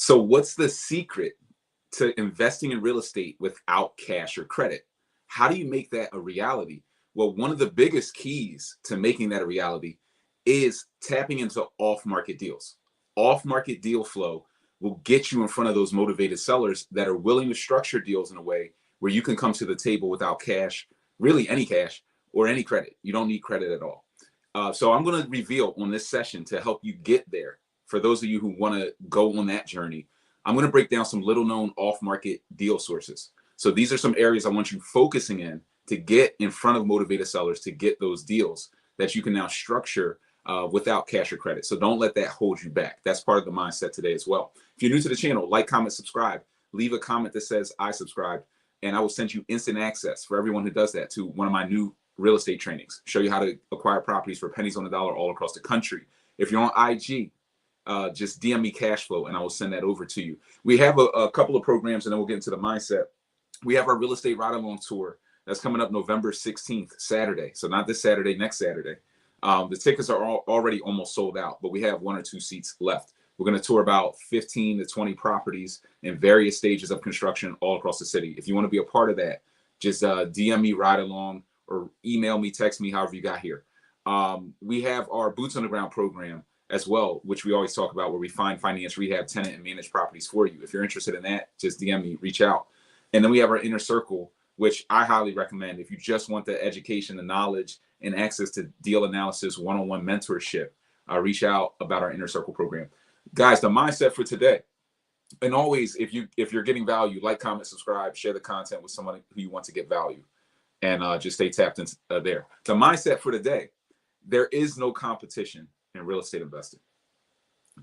So what's the secret to investing in real estate without cash or credit? How do you make that a reality? Well, one of the biggest keys to making that a reality is tapping into off-market deals. Off-market deal flow will get you in front of those motivated sellers that are willing to structure deals in a way where you can come to the table without cash, really any cash or any credit. You don't need credit at all. So I'm going to reveal on this session to help you get there. For those of you who want to go on that journey, I'm going to break down some little known off-market deal sources. So these are some areas I want you focusing in to get in front of motivated sellers to get those deals that you can now structure without cash or credit. So don't let that hold you back. That's part of the mindset today as well. If you're new to the channel, like, comment, subscribe. Leave a comment that says I subscribed, and I will send you instant access for everyone who does that to one of my new real estate trainings. Show you how to acquire properties for pennies on the dollar all across the country. If you're on IG, just DM me cash flow and I will send that over to you. We have a couple of programs and then we'll get into the mindset. We have our real estate ride along tour that's coming up November 16th, Saturday. So not this Saturday, next Saturday. The tickets are already almost sold out, but we have 1 or 2 seats left. We're going to tour about 15 to 20 properties in various stages of construction all across the city. If you want to be a part of that, just DM me ride along or email me, text me, however you got here. We have our boots on the ground program as well, which we always talk about, where we find, finance, rehab, tenant, and manage properties for you. If you're interested in that, just DM me, reach out. And then we have our inner circle, which I highly recommend if you just want the education, the knowledge, and access to deal analysis, one-on-one mentorship. Reach out about our inner circle program. Guys, the mindset for today, and always, if you're getting value, like, comment, subscribe, share the content with someone who you want to get value, and just stay tapped in there. The mindset for today: there is no competition in real estate investing.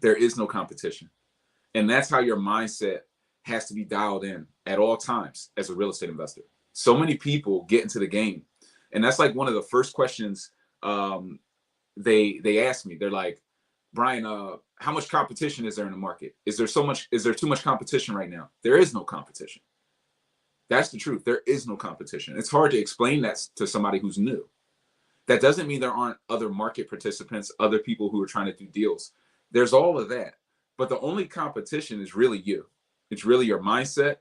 There is no competition. And that's how your mindset has to be dialed in at all times as a real estate investor. So many people get into the game, and that's like one of the first questions they ask me. They're like, Brian, how much competition is there in the market? Is there too much competition right now? There is no competition. That's the truth. There is no competition. It's hard to explain that to somebody who's new. That doesn't mean there aren't other market participants, other people who are trying to do deals. There's all of that. But the only competition is really you. It's really your mindset.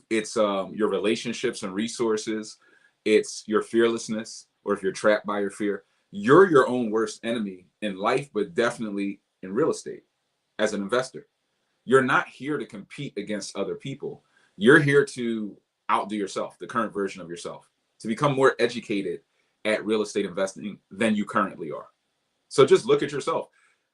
It's your relationships and resources. It's your fearlessness, or if you're trapped by your fear. You're your own worst enemy in life, but definitely in real estate as an investor. You're not here to compete against other people. You're here to outdo yourself, the current version of yourself, to become more educated at real estate investing than you currently are. So just look at yourself.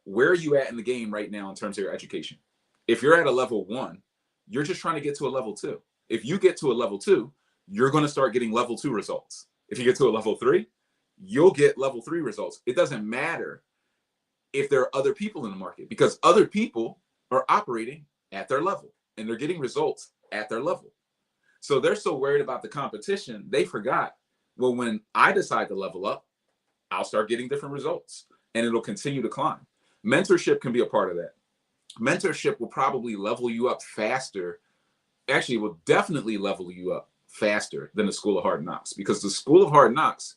Where are you at in the game right now in terms of your education? If you're at a level 1, you're just trying to get to a level 2. If you get to a level 2, you're going to start getting level 2 results. If you get to a level 3, you'll get level 3 results. It doesn't matter if there are other people in the market, because other people are operating at their level and they're getting results at their level. So they're so worried about the competition, they forgot, well, when I decide to level up, I'll start getting different results and it'll continue to climb. Mentorship can be a part of that. Mentorship will probably level you up faster. Actually, it will definitely level you up faster than the School of Hard Knocks, because the School of Hard Knocks,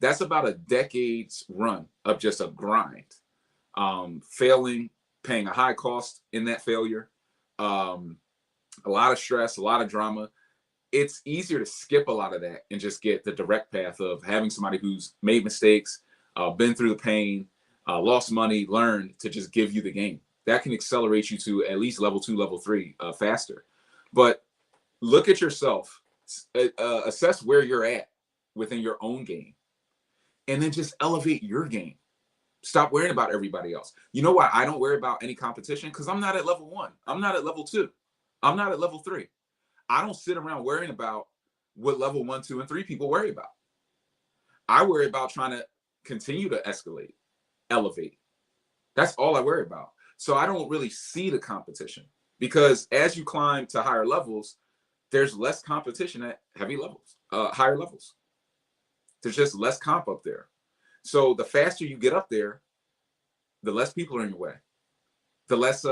that's about a decade's run of just a grind, failing, paying a high cost in that failure, a lot of stress, a lot of drama. It's easier to skip a lot of that and just get the direct path of having somebody who's made mistakes, been through the pain, lost money, learned, to just give you the game. That can accelerate you to at least level 2, level 3 faster. But look at yourself, assess where you're at within your own game, and then just elevate your game. Stop worrying about everybody else. You know why I don't worry about any competition? Because I'm not at level 1. I'm not at level 2. I'm not at level 3. I don't sit around worrying about what level 1, 2, and 3 people worry about. I worry about trying to continue to escalate, elevate. That's all I worry about. So I don't really see the competition, because as you climb to higher levels, there's less competition at higher levels. There's just less comp up there. So the faster you get up there, the less people are in your way. The less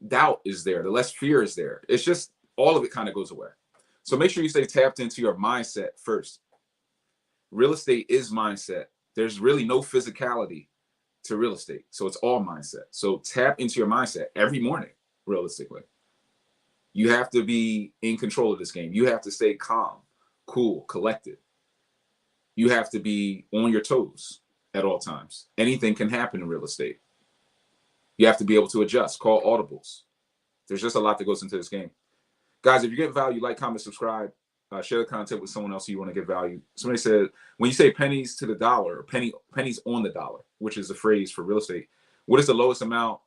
doubt is there. The less fear is there. It's just all of it kind of goes away. So make sure you stay tapped into your mindset first. Real estate is mindset. There's really no physicality to real estate. So it's all mindset. So tap into your mindset every morning, realistically. You have to be in control of this game. You have to stay calm, cool, collected. You have to be on your toes at all times. Anything can happen in real estate. You have to be able to adjust, call audibles. There's just a lot that goes into this game. Guys, if you get value, like, comment, subscribe, share the content with someone else who you want to get value. Somebody said, when you say pennies to the dollar, or pennies on the dollar, which is a phrase for real estate, what is the lowest amount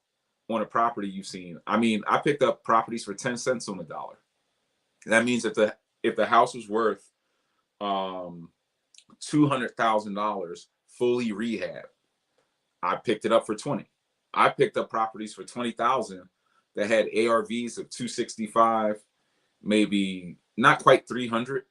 on a property you've seen? I mean, I picked up properties for 10 cents on the dollar. That means if the house was worth $200,000 fully rehab, I picked it up for 20. I picked up properties for 20,000 that had ARVs of 265, maybe not quite 300,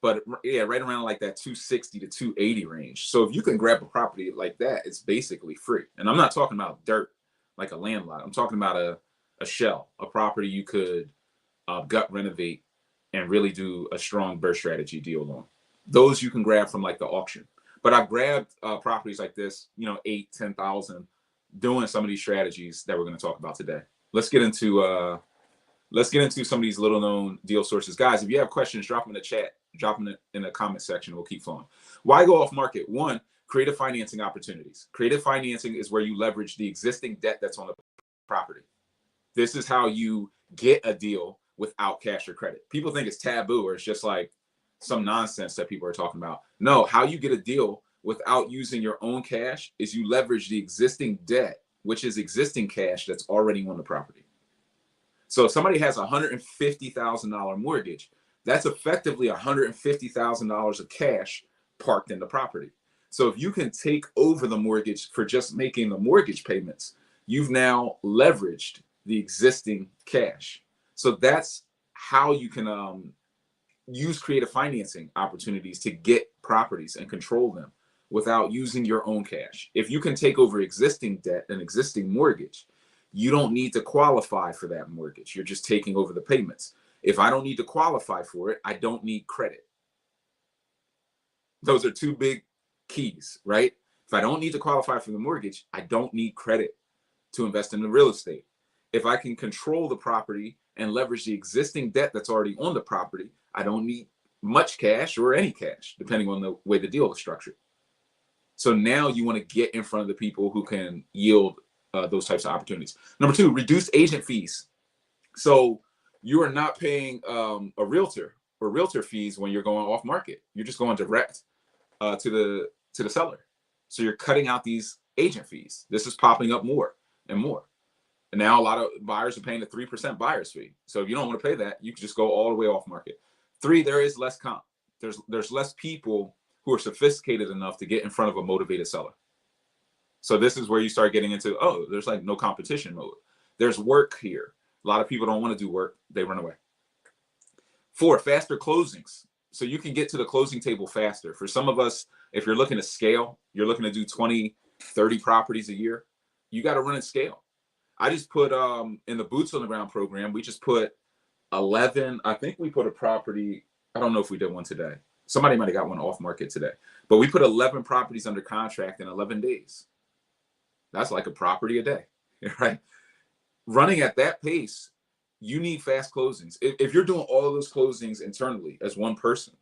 but yeah, right around like that 260 to 280 range. So if you can grab a property like that, it's basically free. And I'm not talking about dirt like a land lot. I'm talking about a shell, a property you could gut renovate and really do a strong BRRRR strategy deal on. Those you can grab from like the auction. But I grabbed properties like this, 8, 10,000, doing some of these strategies that we're going to talk about today. Let's get into some of these little known deal sources. Guys, if you have questions, drop them in the chat, drop them in the comment section. We'll keep flowing. Why go off market? One, creative financing opportunities. Creative financing is where you leverage the existing debt that's on the property. This is how you get a deal without cash or credit. People think it's taboo or it's just like some nonsense that people are talking about. No, how you get a deal without using your own cash is you leverage the existing debt, which is existing cash that's already on the property. So if somebody has a $150,000 mortgage, that's effectively $150,000 of cash parked in the property. So if you can take over the mortgage for just making the mortgage payments, you've now leveraged the existing cash. So that's how you can use creative financing opportunities to get properties and control them without using your own cash. If you can take over existing debt and existing mortgage, you don't need to qualify for that mortgage. You're just taking over the payments. If I don't need to qualify for it, I don't need credit. Those are two big keys, right? If I don't need to qualify for the mortgage, I don't need credit to invest in the real estate. If I can control the property and leverage the existing debt that's already on the property, I don't need much cash or any cash, depending on the way the deal is structured. So now you want to get in front of the people who can yield those types of opportunities. Number two, reduce agent fees. So you are not paying a realtor or realtor fees when you're going off market. You're just going direct to the seller. So you're cutting out these agent fees. This is popping up more and more. And now a lot of buyers are paying a 3% buyer's fee. So if you don't want to pay that, you can just go all the way off market. Three, there is less comp. There's less people who are sophisticated enough to get in front of a motivated seller. So this is where you start getting into, oh, there's like no competition mode. There's work here. A lot of people don't want to do work. They run away. Four, faster closings. So you can get to the closing table faster. For some of us, if you're looking to scale, you're looking to do 20, 30 properties a year, you got to run and scale. I just put in the Boots on the Ground program, we just put 11. I think we put a property. I don't know if we did one today. Somebody might have got one off market today, but we put 11 properties under contract in 11 days. That's like a property a day, right? Running at that pace, you need fast closings. If you're doing all of those closings internally as one person,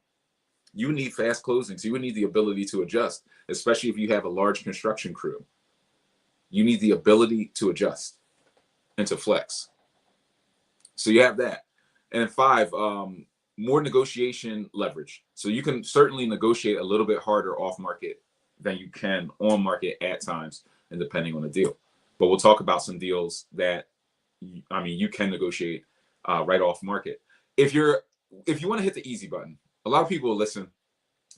you need fast closings. You would need the ability to adjust, especially if you have a large construction crew. You need the ability to adjust and to flex. So you have that. And then five, more negotiation leverage. So you can certainly negotiate a little bit harder off market than you can on market at times, and depending on the deal. But we'll talk about some deals that, I mean, you can negotiate right off market. If you want to hit the easy button, a lot of people will listen.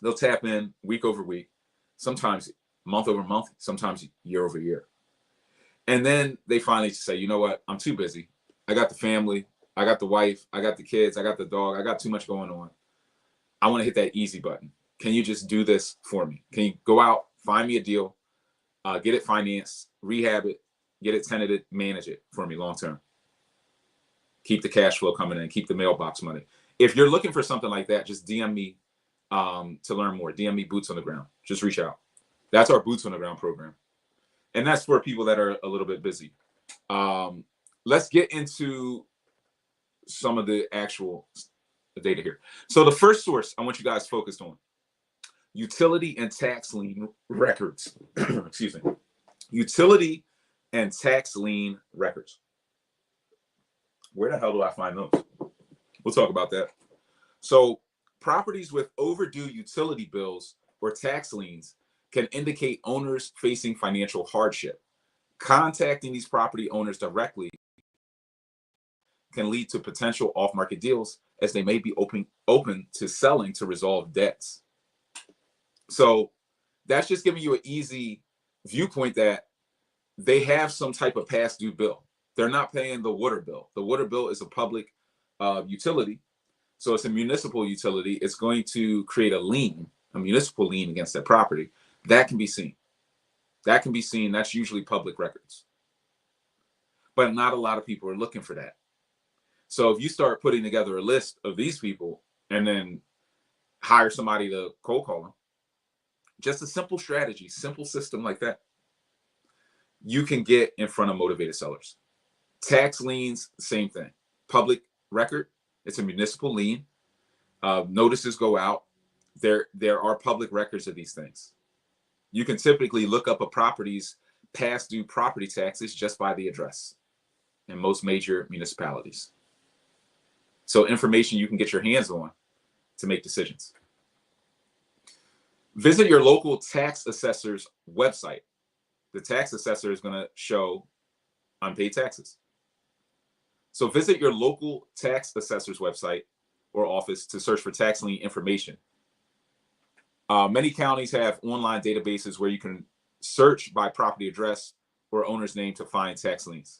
They'll tap in week over week, sometimes month over month, sometimes year over year. And then they finally say, you know what? I'm too busy. I got the family. I got the wife. I got the kids. I got the dog. I got too much going on. I want to hit that easy button. Can you just do this for me? Can you go out, find me a deal, get it financed, rehab it, get it tenanted, manage it for me long term? Keep the cash flow coming in, keep the mailbox money. If you're looking for something like that, just DM me to learn more. DM me Boots on the Ground. Just reach out. That's our Boots on the Ground program. And that's for people that are a little bit busy. Let's get into some of the actual data here. So the first source I want you guys focused on: utility and tax lien records. Excuse me. Utility and tax lien records. Where the hell do I find those? We'll talk about that. So properties with overdue utility bills or tax liens can indicate owners facing financial hardship. Contacting these property owners directly can lead to potential off-market deals, as they may be open to selling to resolve debts. So that's just giving you an easy viewpoint that they have some type of past due bill. They're not paying the water bill. The water bill is a public utility. So it's a municipal utility. It's going to create a lien, a municipal lien against that property. That can be seen. That can be seen. That's usually public records. But not a lot of people are looking for that. So if you start putting together a list of these people and then hire somebody to cold call them, just a simple strategy, simple system like that, you can get in front of motivated sellers. Tax liens, same thing. Public record, it's a municipal lien. Notices go out. There are public records of these things. You can typically look up a property's past due property taxes just by the address in most major municipalities. So information you can get your hands on to make decisions. Visit your local tax assessor's website. The tax assessor is going to show unpaid taxes. So visit your local tax assessor's website or office to search for tax lien information. Many counties have online databases where you can search by property address or owner's name to find tax liens.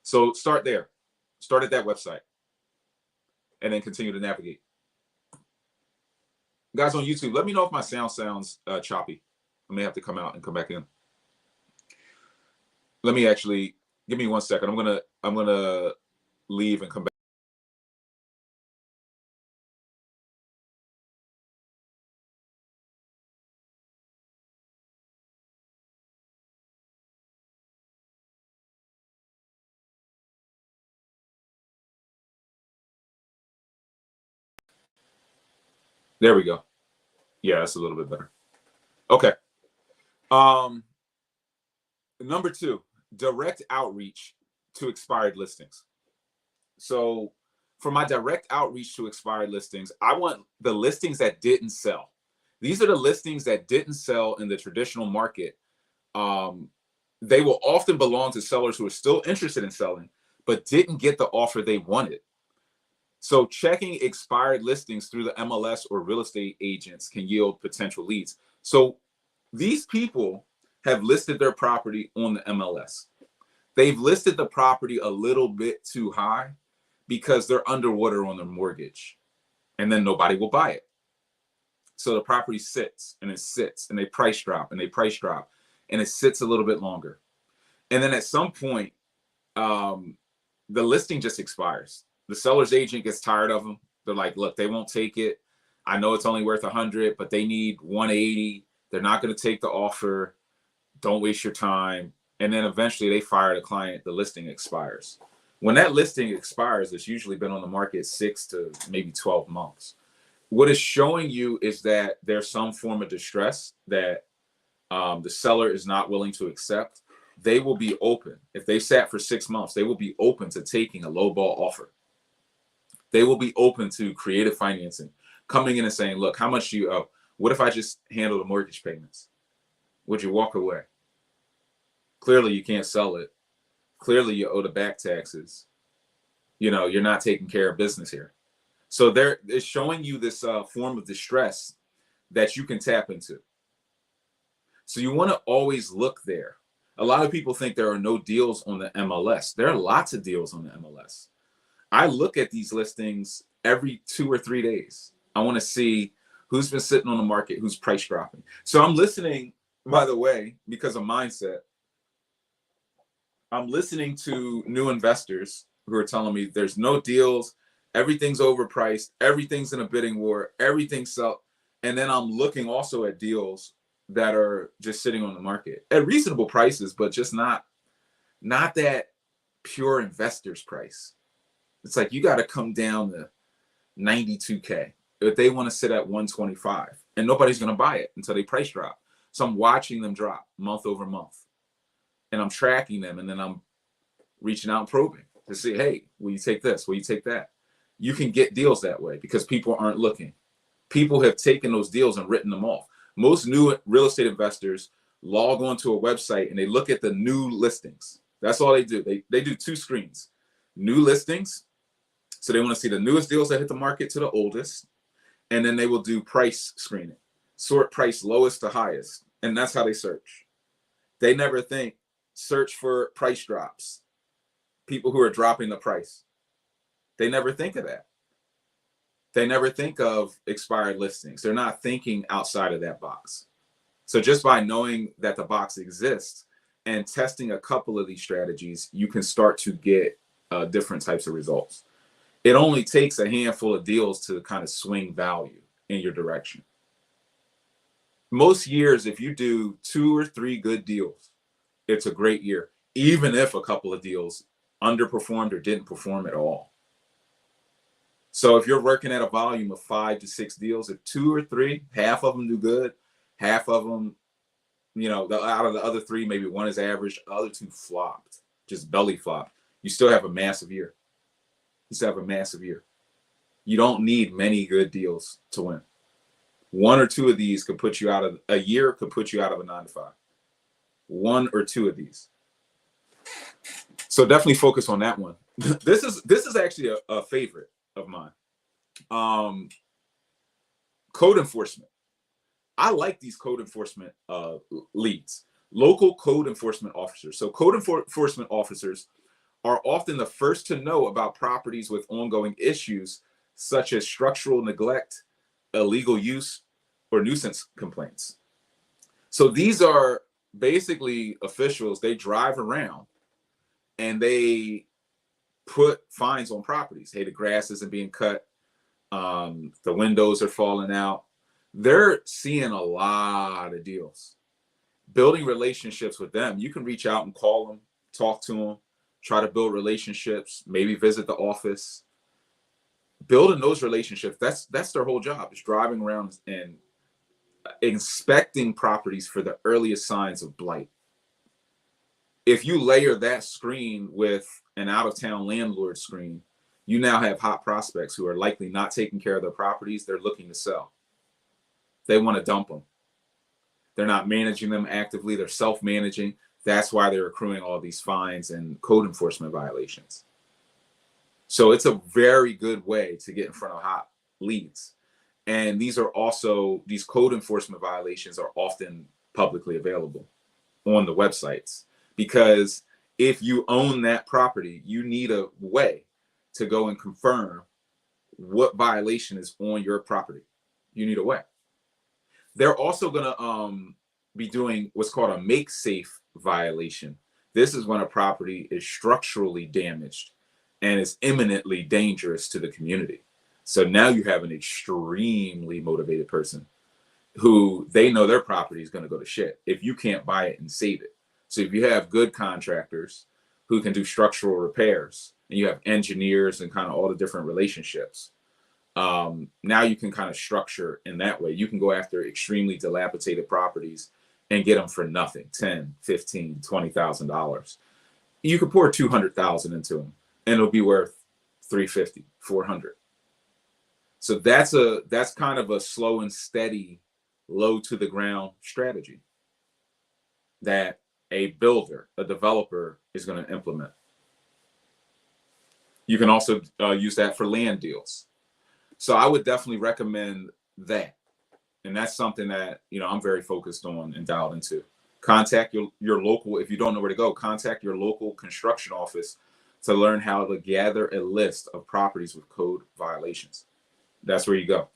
So start there. Start at that website and then continue to navigate. Guys on YouTube, let me know if my sound sounds choppy. I may have to come out and come back in. Let me actually, give me 1 second. I'm gonna leave and come back. There we go. Yeah, that's a little bit better. Okay. Number 2, direct outreach to expired listings. So for my direct outreach to expired listings, I want the listings that didn't sell. These are the listings that didn't sell in the traditional market. They will often belong to sellers who are still interested in selling, but didn't get the offer they wanted. So checking expired listings through the MLS or real estate agents can yield potential leads. So these people have listed their property on the MLS. They've listed the property a little bit too high because they're underwater on their mortgage, and then nobody will buy it. So the property sits and it sits and they price drop and they price drop and it sits a little bit longer. And then at some point, the listing just expires. The seller's agent gets tired of them. They're like, look, they won't take it. I know it's only worth 100, but they need 180. They're not going to take the offer. Don't waste your time. And then eventually they fire the client. The listing expires. When that listing expires, it's usually been on the market 6 to maybe 12 months. What it's showing you is that there's some form of distress that the seller is not willing to accept. They will be open. If they sat for 6 months, they will be open to taking a lowball offer. They will be open to creative financing, coming in and saying, look, how much do you owe? What if I just handle the mortgage payments? Would you walk away? Clearly, you can't sell it. Clearly, you owe the back taxes. You know, you're not taking care of business here. So they're showing you this form of distress that you can tap into. So you want to always look there. A lot of people think there are no deals on the MLS. There are lots of deals on the MLS. I look at these listings every 2 or 3 days. I want to see who's been sitting on the market, who's price dropping. So I'm listening, by the way, because of mindset, I'm listening to new investors who are telling me there's no deals, everything's overpriced, everything's in a bidding war, everything's up. And then I'm looking also at deals that are just sitting on the market at reasonable prices, but just not that pure investor's price. It's like you got to come down to 92K if they want to sit at 125, and nobody's going to buy it until they price drop. So I'm watching them drop month over month, and I'm tracking them, and then I'm reaching out and probing to see, hey, will you take this? Will you take that? You can get deals that way because people aren't looking. People have taken those deals and written them off. Most new real estate investors log onto a website and they look at the new listings. That's all they do. They do two screens. New listings. So they want to see the newest deals that hit the market to the oldest. And then they will do price screening. Sort price lowest to highest. And that's how they search. They never think search for price drops. People who are dropping the price. They never think of that. They never think of expired listings. They're not thinking outside of that box. So just by knowing that the box exists and testing a couple of these strategies, you can start to get different types of results. It only takes a handful of deals to kind of swing value in your direction. Most years, if you do 2 or 3 good deals, it's a great year, even if a couple of deals underperformed or didn't perform at all. So if you're working at a volume of 5 to 6 deals, if 2 or 3, half of them do good, half of them, out of the other 3, maybe 1 is average, the other 2 flopped, just belly flopped, you still have a massive year. You still have a massive year. You don't need many good deals to win. 1 or 2 of these could put you out of a year, could put you out of a 9 to 5. 1 or 2 of these. So definitely focus on that one. This is actually a favorite of mine. Code enforcement. I like these code enforcement leads. Local code enforcement officers. So code enforcement officers are often the first to know about properties with ongoing issues such as structural neglect, illegal use, or nuisance complaints. So these are basically officials. They drive around and they put fines on properties. Hey, the grass isn't being cut. The windows are falling out. They're seeing a lot of deals. Building relationships with them. You can reach out and call them, talk to them, try to build relationships, maybe visit the office. Building those relationships, that's their whole job, is driving around and inspecting properties for the earliest signs of blight. If you layer that screen with an out-of-town landlord screen, you now have hot prospects who are likely not taking care of their properties. They're looking to sell. They want to dump them. They're not managing them actively. They're self-managing. That's why they're accruing all these fines and code enforcement violations. So it's a very good way to get in front of hot leads. And these code enforcement violations are often publicly available on the websites, because if you own that property, you need a way to go and confirm what violation is on your property. You need a way. They're also going to be doing what's called a make safe violation. This is when a property is structurally damaged and is imminently dangerous to the community. So now you have an extremely motivated person who they know their property is going to go to shit if you can't buy it and save it. So if you have good contractors who can do structural repairs, and you have engineers and kind of all the different relationships, now you can kind of structure in that way. You can go after extremely dilapidated properties and get them for nothing, $10,000, $15,000, $20,000. You could pour $200,000 into them and it'll be worth $350,000, $400,000. So that's kind of a slow and steady, low to the ground strategy that a builder, a developer is going to implement. You can also use that for land deals. So I would definitely recommend that. And that's something that, I'm very focused on and dialed into. Contact your local, if you don't know where to go, contact your local construction office to learn how to gather a list of properties with code violations. That's where you go.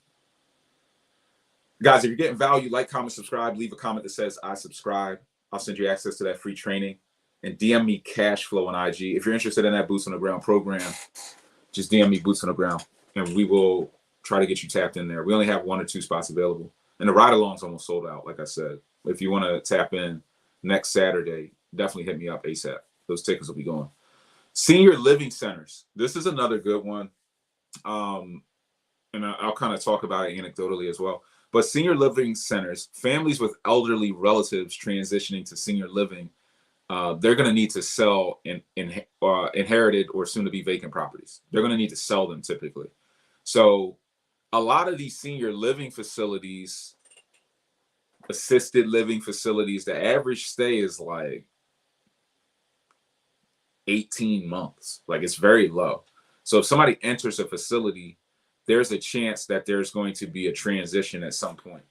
Guys, if you're getting value, like, comment, subscribe, leave a comment that says I subscribe. I'll send you access to that free training, and DM me cash flow on IG. If you're interested in that Boots on the Ground program, just DM me Boots on the Ground, and we will try to get you tapped in there. We only have 1 or 2 spots available, and the ride along's almost sold out, like I said. If you want to tap in next Saturday, definitely hit me up ASAP. Those tickets will be going. Senior living centers. This is another good one. And I'll kind of talk about it anecdotally as well. But senior living centers, families with elderly relatives transitioning to senior living, they're going to need to sell inherited or soon to be vacant properties. They're going to need to sell them typically. So a lot of these senior living facilities, assisted living facilities, the average stay is like 18 months. Like, it's very low. So if somebody enters a facility, there's a chance that there's going to be a transition at some point.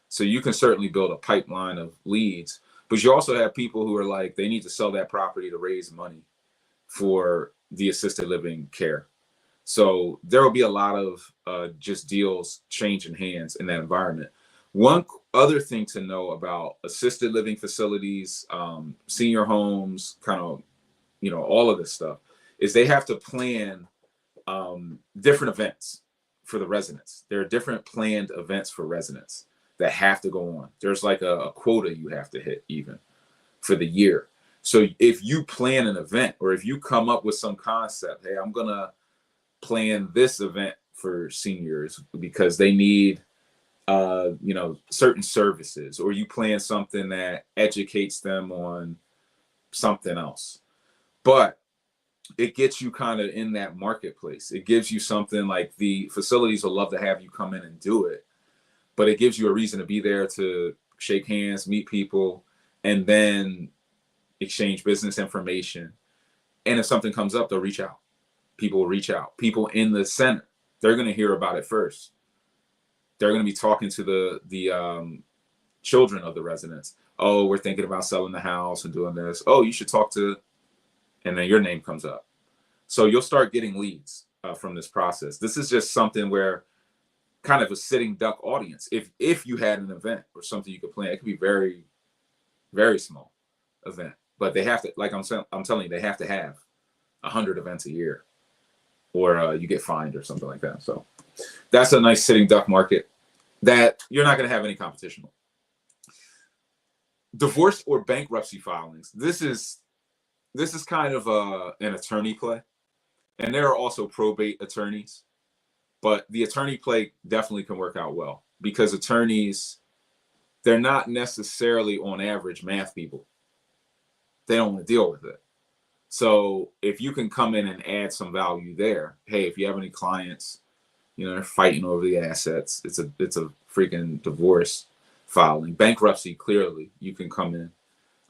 So you can certainly build a pipeline of leads, but you also have people who are like, they need to sell that property to raise money for the assisted living care. So there will be a lot of just deals changing hands in that environment. One other thing to know about assisted living facilities, senior homes, kind of, all of this stuff, is they have to plan different events for the residents. There are different planned events for residents that have to go on. There's like a quota you have to hit even for the year. So if you plan an event, or if you come up with some concept, hey, I'm gonna plan this event for seniors because they need certain services, or you plan something that educates them on something else, but it gets you kind of in that marketplace. It gives you something like, the facilities will love to have you come in and do it, but it gives you a reason to be there to shake hands, meet people, and then exchange business information. And if something comes up, they'll reach out. People will reach out. People in the center, they're going to hear about it first. They're going to be talking to the children of the residents. Oh, we're thinking about selling the house and doing this. Oh, you should talk to, and then your name comes up. So you'll start getting leads from this process. This is just something where, kind of a sitting duck audience. If you had an event or something you could plan, it could be very, very small event, but they have to, like I'm telling you, they have to have 100 events a year, or you get fined or something like that. So that's a nice sitting duck market that you're not going to have any competition with. Divorce or bankruptcy filings. This is kind of an attorney play, and there are also probate attorneys, but the attorney play definitely can work out well, because attorneys, they're not necessarily on average math people. They don't want to deal with it. So if you can come in and add some value there, hey, if you have any clients, they're fighting over the assets, it's a freaking divorce filing. Bankruptcy, clearly you can come in,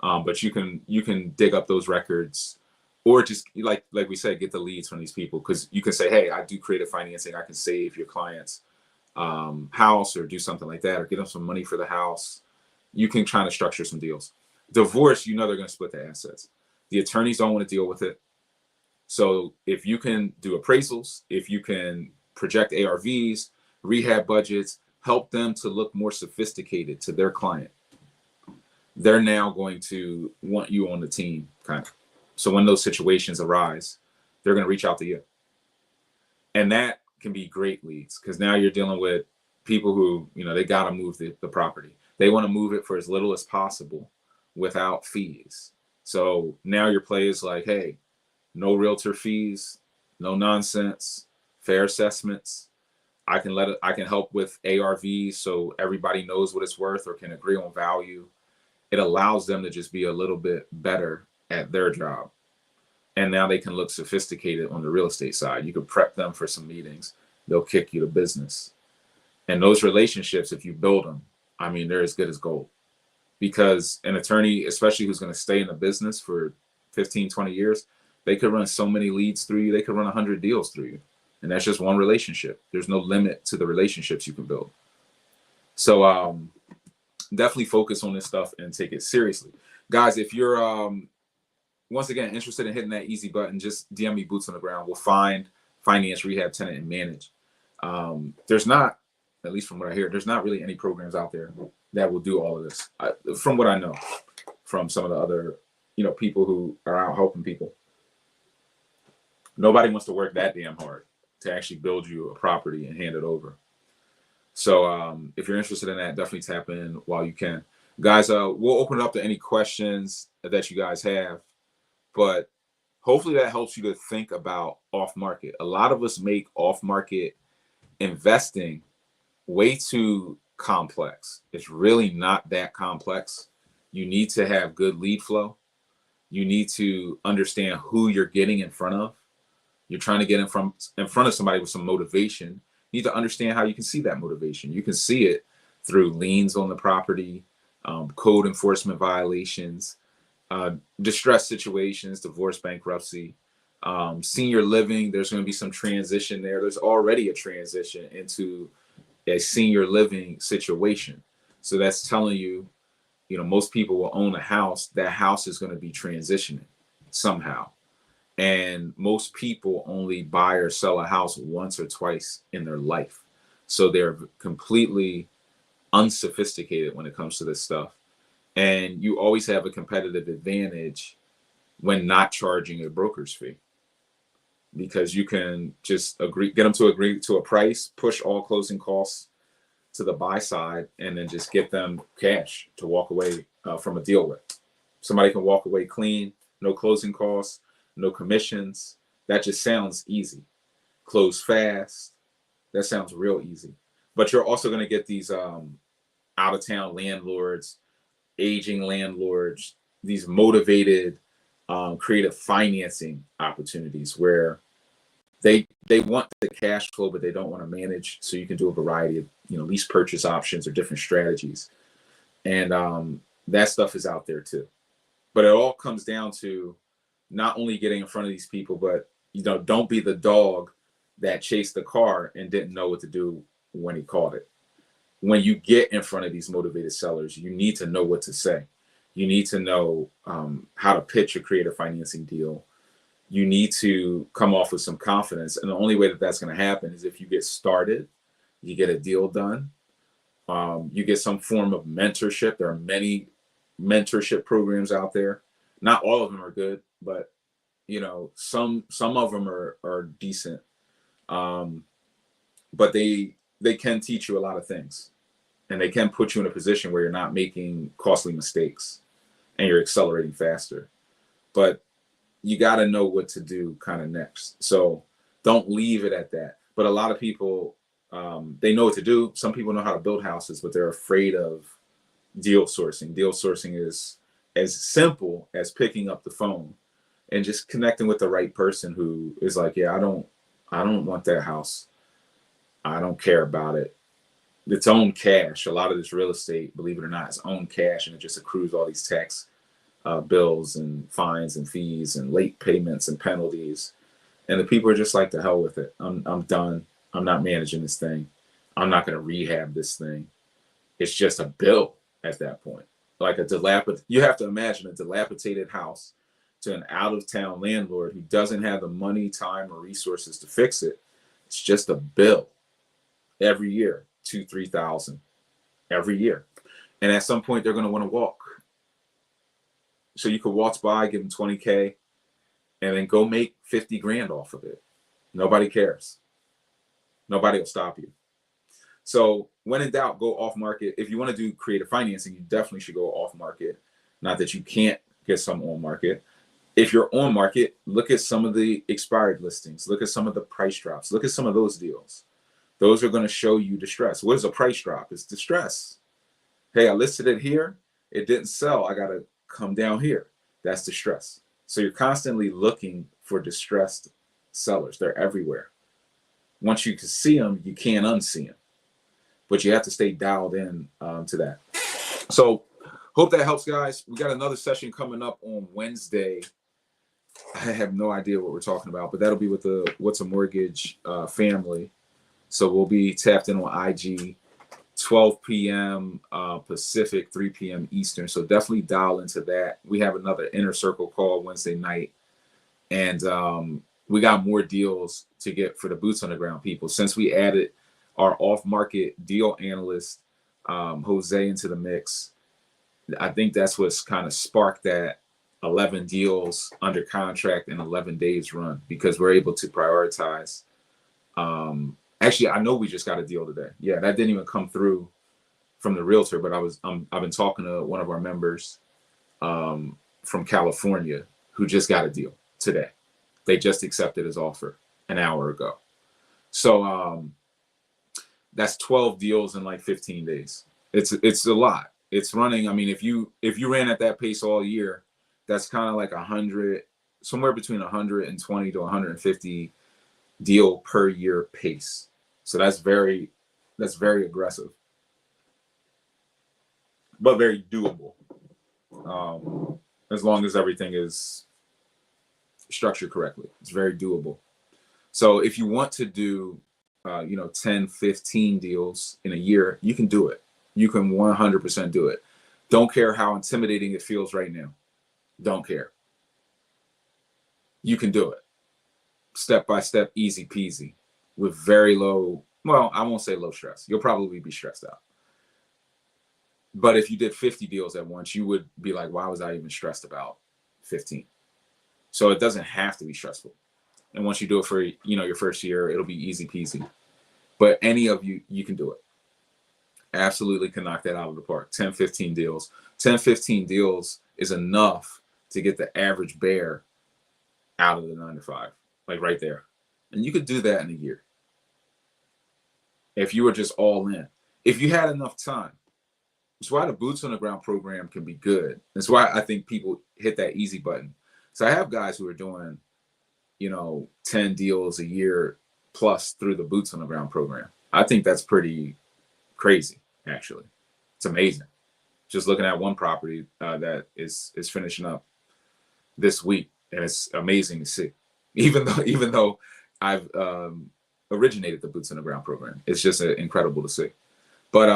but you can dig up those records, or just like we said, get the leads from these people, because you can say, hey, I do creative financing, I can save your client's house, or do something like that, or get them some money for the house. You can try to structure some deals. Divorce, they're going to split the assets. The attorneys don't want to deal with it. So if you can do appraisals, if you can project ARVs, rehab budgets, help them to look more sophisticated to their client, they're now going to want you on the team, kind of. So when those situations arise, they're going to reach out to you. And that can be great leads, because now you're dealing with people who, they got to move the property. They want to move it for as little as possible without fees. So now your play is like, hey, no realtor fees, no nonsense, fair assessments. I can help with ARVs so everybody knows what it's worth or can agree on value. It allows them to just be a little bit better at their job. And now they can look sophisticated on the real estate side. You can prep them for some meetings. They'll kick you to business. And those relationships, if you build them, they're as good as gold. Because an attorney, especially who's going to stay in the business for 15, 20 years, they could run so many leads through you. They could run 100 deals through you. And that's just one relationship. There's no limit to the relationships you can build. So definitely focus on this stuff and take it seriously. Guys, if you're, once again, interested in hitting that easy button, just DM me Boots on the Ground. We'll find, finance, rehab, tenant, and manage. There's not, at least from what I hear, there's not really any programs out there that will do all of this. From what I know, from some of the other, people who are out helping people. Nobody wants to work that damn hard to actually build you a property and hand it over. So if you're interested in that, definitely tap in while you can. Guys, we'll open it up to any questions that you guys have, but hopefully that helps you to think about off market. A lot of us make off market investing way too complex. It's really not that complex. You need to have good lead flow. You need to understand who you're getting in front of. You're trying to get in front of somebody with some motivation. You need to understand how you can see that motivation. You can see it through liens on the property, code enforcement violations, distress situations, divorce, bankruptcy, senior living. There's going to be some transition there. There's already a transition into a senior living situation. So that's telling you, you know, most people will own a house. That house is going to be transitioning somehow. And most people only buy or sell a house once or twice in their life. So they're completely unsophisticated when it comes to this stuff. And you always have a competitive advantage when not charging a broker's fee, because you can just get them to agree to a price, push all closing costs to the buy side, and then just get them cash to walk away from a deal with. Somebody can walk away clean, no closing costs, no commissions. That just sounds easy. Close fast. That sounds real easy. But you're also going to get these out-of-town landlords, aging landlords, these motivated creative financing opportunities where they want the cash flow, but they don't want to manage. So you can do a variety of, you know, lease purchase options or different strategies. And that stuff is out there too. But it all comes down to not only getting in front of these people, but, you know, don't be the dog that chased the car and didn't know what to do when he caught it. When you get in front of these motivated sellers, you need to know what to say. You need to know how to pitch a creative financing deal. You need to come off with some confidence. And the only way that that's going to happen is if you get started, you get a deal done, you get some form of mentorship. There are many mentorship programs out there. Not all of them are good, but, you know, some of them are decent. But they can teach you a lot of things, and they can put you in a position where you're not making costly mistakes and you're accelerating faster. But you got to know what to do kind of next. So don't leave it at that. But a lot of people, they know what to do. Some people know how to build houses, but they're afraid of deal sourcing. Deal sourcing is as simple as picking up the phone and just connecting with the right person who is like, yeah, I don't want that house. I don't care about it. It's own cash. A lot of this real estate, believe it or not, is own cash, and it just accrues all these tax bills and fines and fees and late payments and penalties. And the people are just like, the hell with it. I'm done. I'm not managing this thing. I'm not going to rehab this thing. It's just a bill at that point. Like you have to imagine a dilapidated house to an out-of-town landlord who doesn't have the money, time, or resources to fix it. It's just a bill every year, $2,000-$3,000 every year. And at some point, they're going to want to walk. So you could waltz by, give them $20K, and then go make 50 grand off of it. Nobody cares. Nobody will stop you. So when in doubt, go off market. If you want to do creative financing, you definitely should go off market. Not that you can't get some on market. If you're on market, look at some of the expired listings. Look at some of the price drops. Look at some of those deals. Those are going to show you distress. What is a price drop? It's distress. Hey, I listed it here. It didn't sell. I got to come down here. That's distress. So you're constantly looking for distressed sellers. They're everywhere. Once you can see them, you can't unsee them. But you have to stay dialed in to that. So hope that helps, guys. We got another session coming up on Wednesday. I have no idea what we're talking about, but that'll be with the What's a Mortgage family. So we'll be tapped in on IG, 12 p.m. Pacific, 3 p.m. Eastern. So definitely dial into that. We have another Inner Circle call Wednesday night. And we got more deals to get for the boots on the ground people. Since we added our off-market deal analyst, Jose, into the mix, I think that's what's kind of sparked that 11 deals under contract in 11 days run, because we're able to prioritize. Actually, I know we just got a deal today. Yeah, that didn't even come through from the realtor, but I've been talking to one of our members from California who just got a deal today. They just accepted his offer an hour ago. So that's 12 deals in like 15 days. It's a lot. It's running. I mean, if you ran at that pace all year, that's kind of like 100, somewhere between 120 to 150 deal per year pace. So that's very aggressive, but very doable. As long as everything is structured correctly, it's very doable. So if you want to do, 10, 15 deals in a year, you can do it. You can 100% do it. Don't care how intimidating it feels right now. Don't care. You can do it. Step by step, easy peasy, with very low, well, I won't say low stress. You'll probably be stressed out. But if you did 50 deals at once, you would be like, why was I even stressed about 15? So it doesn't have to be stressful. And once you do it for, your first year, it'll be easy peasy. But any of you can do it. Absolutely can knock that out of the park. 10, 15 deals. 10, 15 deals is enough to get the average bear out of the 9 to 5, like right there. And you could do that in a year. If you were just all in. If you had enough time. That's why the boots on the ground program can be good. That's why I think people hit that easy button. So I have guys who are doing, 10 deals a year plus through the boots on the ground program. I think that's pretty crazy, actually. It's amazing. Just looking at one property that is finishing up this week, and it's amazing to see. Even though I've originated the boots on the ground program, it's just incredible to see. But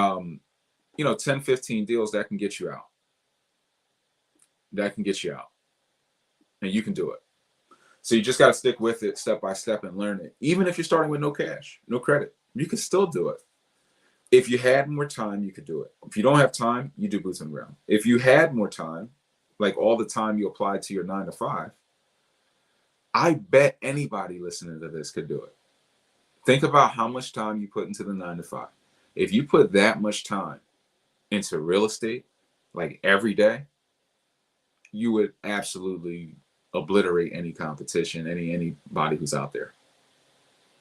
10, 15 deals, that can get you out. That can get you out. And you can do it. So you just got to stick with it step by step and learn it. Even if you're starting with no cash, no credit, you can still do it. If you had more time, you could do it. If you don't have time, you do boots on the ground. If you had more time, like all the time you applied to your 9 to 5, I bet anybody listening to this could do it. Think about how much time you put into the 9 to 5. If you put that much time into real estate, like every day, you would absolutely obliterate any competition, anybody who's out there.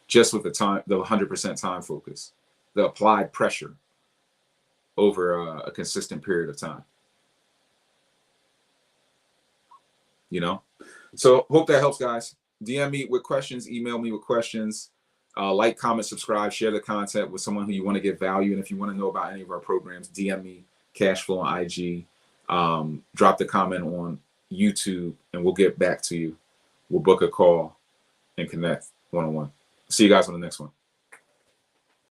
Just with the 100% time focus, the applied pressure over a consistent period of time. So hope that helps, guys. DM me with questions, email me with questions, like, comment, subscribe, share the content with someone who you want to get value. And if you want to know about any of our programs, DM me, Cashflow on IG, drop the comment on YouTube, and we'll get back to you. We'll book a call and connect one-on-one. See you guys on the next one.